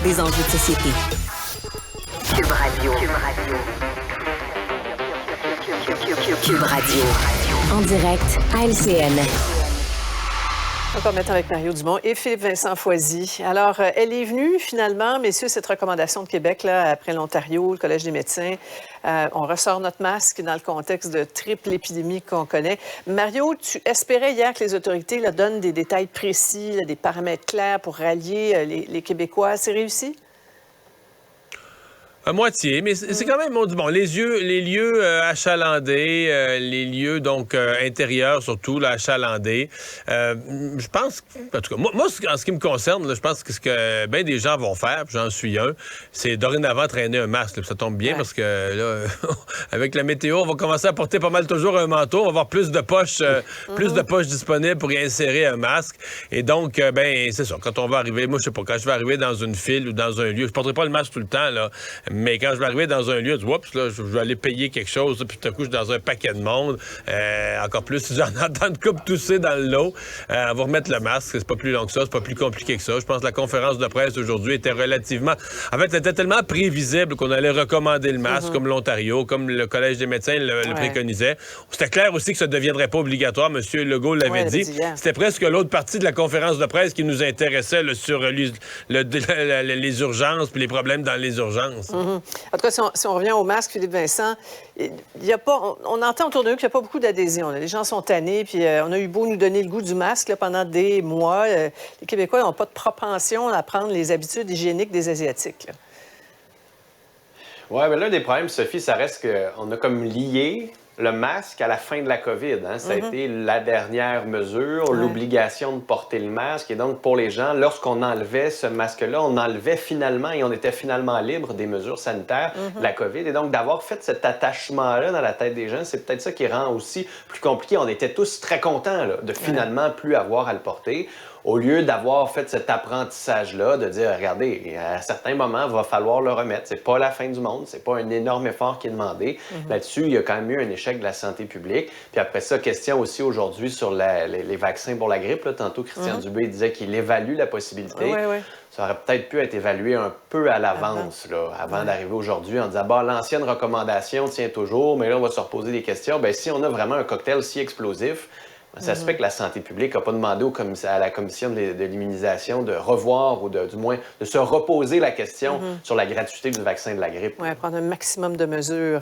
des enjeux de société. Cube Radio. Cube Radio. En direct à LCN. Encore maintenant avec Mario Dumont et Philippe-Vincent Foisy. Alors, elle est venue finalement, messieurs, cette recommandation de Québec, là, après l'Ontario, le Collège des médecins. On ressort notre masque dans le contexte de triple épidémie qu'on connaît. Mario, tu espérais hier que les autorités là, donnent des détails précis, là, des paramètres clairs pour rallier les Québécois. C'est réussi? À moitié, mais c'est quand même, bon, les lieux achalandés, les lieux donc intérieurs surtout, là, achalandés. Je pense, en tout cas, moi, en ce qui me concerne, là, je pense que ce que bien des gens vont faire, puis j'en suis un, c'est dorénavant traîner un masque. Là, ça tombe bien parce que là, avec la météo, on va commencer à porter pas mal toujours un manteau. On va avoir plus de poches disponibles pour y insérer un masque. Et donc, ben c'est ça. Quand on va arriver, moi, je sais pas, quand je vais arriver dans une file ou dans un lieu, je porterai pas le masque tout le temps, là. Mais quand je vais arriver dans un lieu, oups, là, je vais aller payer quelque chose, puis tout à coup, je suis dans un paquet de monde. Encore plus, si j'en entends une coupe tousser dans le lot, on va remettre le masque. C'est pas plus long que ça, c'est pas plus compliqué que ça. Je pense que la conférence de presse d'aujourd'hui était relativement... En fait, elle était tellement prévisible qu'on allait recommander le masque, comme l'Ontario, comme le Collège des médecins le préconisait. C'était clair aussi que ça ne deviendrait pas obligatoire. M. Legault l'avait dit. C'était presque l'autre partie de la conférence de presse qui nous intéressait là, sur les urgences puis les problèmes dans les urgences. En tout cas, si on revient au masque, Philippe-Vincent, on entend autour de nous qu'il n'y a pas beaucoup d'adhésion. Les gens sont tannés, puis on a eu beau nous donner le goût du masque là, pendant des mois. Les Québécois n'ont pas de propension à prendre les habitudes hygiéniques des Asiatiques. Oui, mais l'un des problèmes, Sophie, ça reste qu'on a comme lié le masque à la fin de la COVID. Hein? Ça a été la dernière mesure, l'obligation de porter le masque. Et donc, pour les gens, lorsqu'on enlevait ce masque-là, on enlevait finalement et on était finalement libre des mesures sanitaires de la COVID. Et donc, d'avoir fait cet attachement-là dans la tête des gens, c'est peut-être ça qui rend aussi plus compliqué. On était tous très contents là, de finalement plus avoir à le porter. Au lieu d'avoir fait cet apprentissage-là, de dire, regardez, à certains moments, il va falloir le remettre. C'est pas la fin du monde, c'est pas un énorme effort qui est demandé. Là-dessus, il y a quand même eu un échec de la santé publique. Puis après ça, question aussi aujourd'hui sur les vaccins pour la grippe. Là, tantôt, Christian Dubé disait qu'il évalue la possibilité. Ça aurait peut-être pu être évalué un peu à l'avance, là, avant d'arriver aujourd'hui, en disant, l'ancienne recommandation tient toujours, mais là, on va se reposer des questions. Bien, si on a vraiment un cocktail si explosif, ça se fait que la santé publique n'a pas demandé à la commission de l'immunisation de revoir ou du moins de se reposer la question sur la gratuité du vaccin de la grippe. Oui, prendre un maximum de mesures.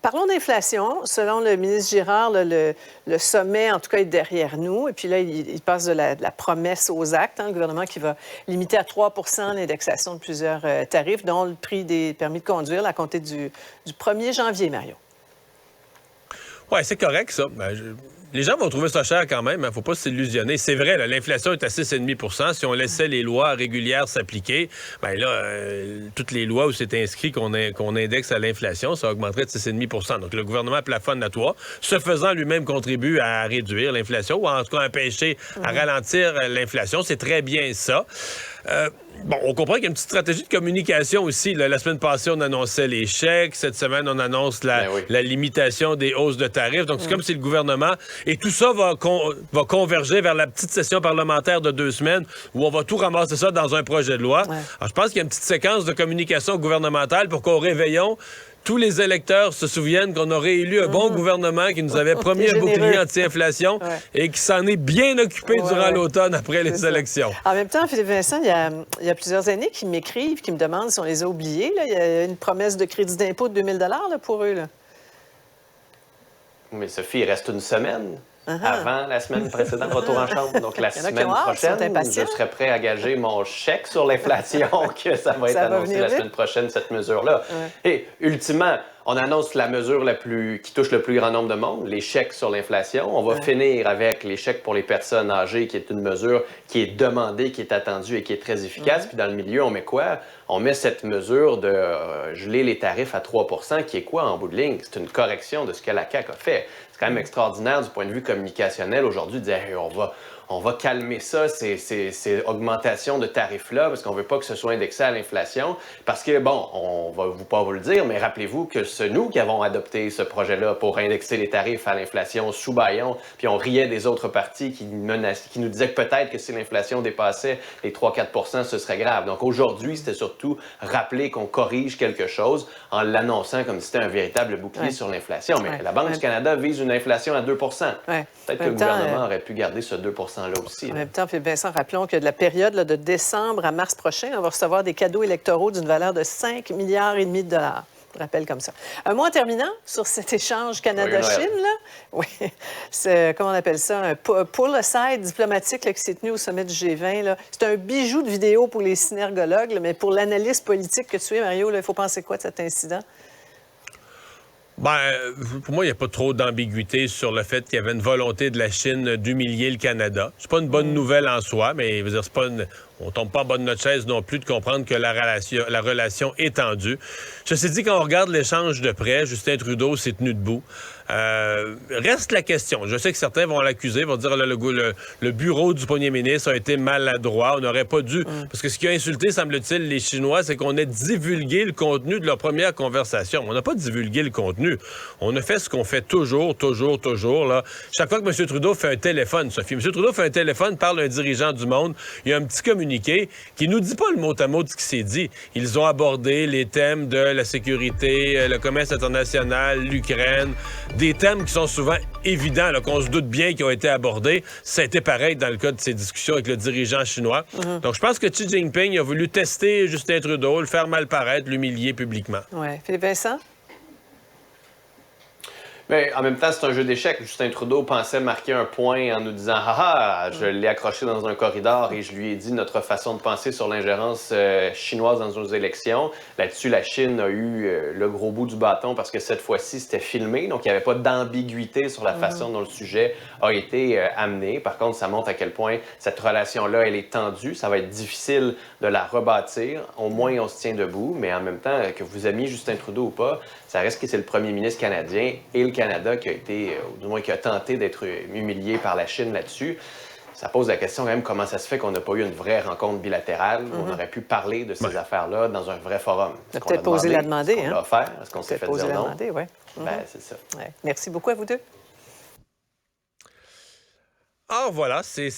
Parlons d'inflation. Selon le ministre Girard, là, le sommet, en tout cas, est derrière nous. Et puis là, il passe de la promesse aux actes. Hein, le gouvernement qui va limiter à 3 l'indexation de plusieurs tarifs, dont le prix des permis de conduire à compter du 1er janvier, Mario. Oui, c'est correct, ça. Les gens vont trouver ça cher quand même, il ne faut pas s'illusionner. C'est vrai, là, l'inflation est à 6,5 %. Si on laissait les lois régulières s'appliquer, bien là, toutes les lois où c'est inscrit qu'on indexe à l'inflation, ça augmenterait de 6,5 %. Donc le gouvernement plafonne à 3 %. Ce faisant, lui-même contribue à réduire l'inflation, ou en tout cas à empêcher, à ralentir l'inflation. C'est très bien ça. On comprend qu'il y a une petite stratégie de communication aussi. Là, la semaine passée, on annonçait les chèques. Cette semaine, on annonce la limitation des hausses de tarifs. Donc, c'est comme si le gouvernement... Et tout ça va converger vers la petite session parlementaire de 2 semaines où on va tout ramasser ça dans un projet de loi. Alors, je pense qu'il y a une petite séquence de communication gouvernementale pour qu'au réveillon, tous les électeurs se souviennent qu'on aurait élu un bon gouvernement qui nous avait promis un bouclier anti-inflation et qui s'en est bien occupé durant l'automne après les élections. En même temps, Philippe-Vincent, il y a plusieurs années qui m'écrivent, qui me demandent si on les a oubliés. Là. Il y a une promesse de crédit d'impôt de 2 000 là, pour eux. Là. Mais Sophie, il reste une semaine. Avant la semaine précédente, retour en chambre. Donc, la semaine prochaine, je serai prêt à gager mon chèque sur l'inflation que ça va être annoncé la semaine prochaine, cette mesure-là. Et ultimement, on annonce la mesure qui touche le plus grand nombre de monde, les chèques sur l'inflation. On va finir avec les chèques pour les personnes âgées, qui est une mesure qui est demandée, qui est attendue et qui est très efficace. Puis dans le milieu, on met quoi? On met cette mesure de geler les tarifs à 3 % qui est quoi en bout de ligne? C'est une correction de ce que la CAQ a fait. C'est quand même extraordinaire du point de vue communicationnel aujourd'hui de dire hey, on va calmer ça, ces augmentations de tarifs-là, parce qu'on ne veut pas que ce soit indexé à l'inflation. Parce que, bon, on va pas vous le dire, mais rappelez-vous que c'est nous qui avons adopté ce projet-là pour indexer les tarifs à l'inflation sous bâillon, puis on riait des autres partis qui nous disaient que peut-être que si l'inflation dépassait les 3-4 % ce serait grave. Donc aujourd'hui, c'était surtout rappeler qu'on corrige quelque chose en l'annonçant comme si c'était un véritable bouclier sur l'inflation. Mais la Banque du Canada vise une inflation à 2 Peut-être que le gouvernement aurait pu garder ce 2 % là aussi. En même temps, Vincent, rappelons que de la période là, de décembre à mars prochain, on va recevoir des cadeaux électoraux d'une valeur de 5,5 milliards de dollars. Je rappelle comme ça. Un mot en terminant sur cet échange Canada-Chine, là. Oui, c'est, comment on appelle ça, un pull-aside diplomatique là, qui s'est tenu au sommet du G20. Là. C'est un bijou de vidéo pour les synergologues, là, mais pour l'analyste politique que tu es, Mario, il faut penser quoi de cet incident? Ben, pour moi, il n'y a pas trop d'ambiguïté sur le fait qu'il y avait une volonté de la Chine d'humilier le Canada. C'est pas une bonne nouvelle en soi, mais je veux dire, c'est pas on tombe pas en bas de notre chaise non plus de comprendre que la relation est tendue. Ceci dit, quand on regarde l'échange de près, Justin Trudeau s'est tenu debout. Reste la question. Je sais que certains vont l'accuser, vont dire le bureau du premier ministre a été maladroit. On n'aurait pas dû... Parce que ce qui a insulté, semble-t-il, les Chinois, c'est qu'on ait divulgué le contenu de leur première conversation. On n'a pas divulgué le contenu. On a fait ce qu'on fait toujours, là. Chaque fois que M. Trudeau fait un téléphone, Sophie, M. Trudeau fait un téléphone, parle à un dirigeant du monde, il y a un petit communiqué qui nous dit pas le mot à mot de ce qui s'est dit. Ils ont abordé les thèmes de la sécurité, le commerce international, l'Ukraine, des thèmes qui sont souvent évidents, là, qu'on se doute bien qui ont été abordés. Ça a été pareil dans le cas de ces discussions avec le dirigeant chinois. Donc, je pense que Xi Jinping a voulu tester Justin Trudeau, le faire mal paraître, l'humilier publiquement. Oui. Philippe Vincent? Mais en même temps, c'est un jeu d'échecs. Justin Trudeau pensait marquer un point en nous disant « Ah, je l'ai accroché dans un corridor et je lui ai dit notre façon de penser sur l'ingérence chinoise dans nos élections. » Là-dessus, la Chine a eu le gros bout du bâton parce que cette fois-ci, c'était filmé. Donc, il n'y avait pas d'ambiguïté sur la façon dont le sujet a été amené. Par contre, ça montre à quel point cette relation-là, elle est tendue. Ça va être difficile de la rebâtir. Au moins, on se tient debout. Mais en même temps, que vous aimiez Justin Trudeau ou pas, ça reste que c'est le premier ministre canadien et le Canada qui a été, ou du moins qui a tenté d'être humilié par la Chine là-dessus. Ça pose la question quand même comment ça se fait qu'on n'a pas eu une vraie rencontre bilatérale où on aurait pu parler de ces affaires-là dans un vrai forum. Est-ce peut-être posé la demander. Est-ce qu'on l'a offert? Est-ce qu'on s'est fait dire non? Ouais. Ben, c'est ça. Ouais. Merci beaucoup à vous deux. Alors voilà, c'est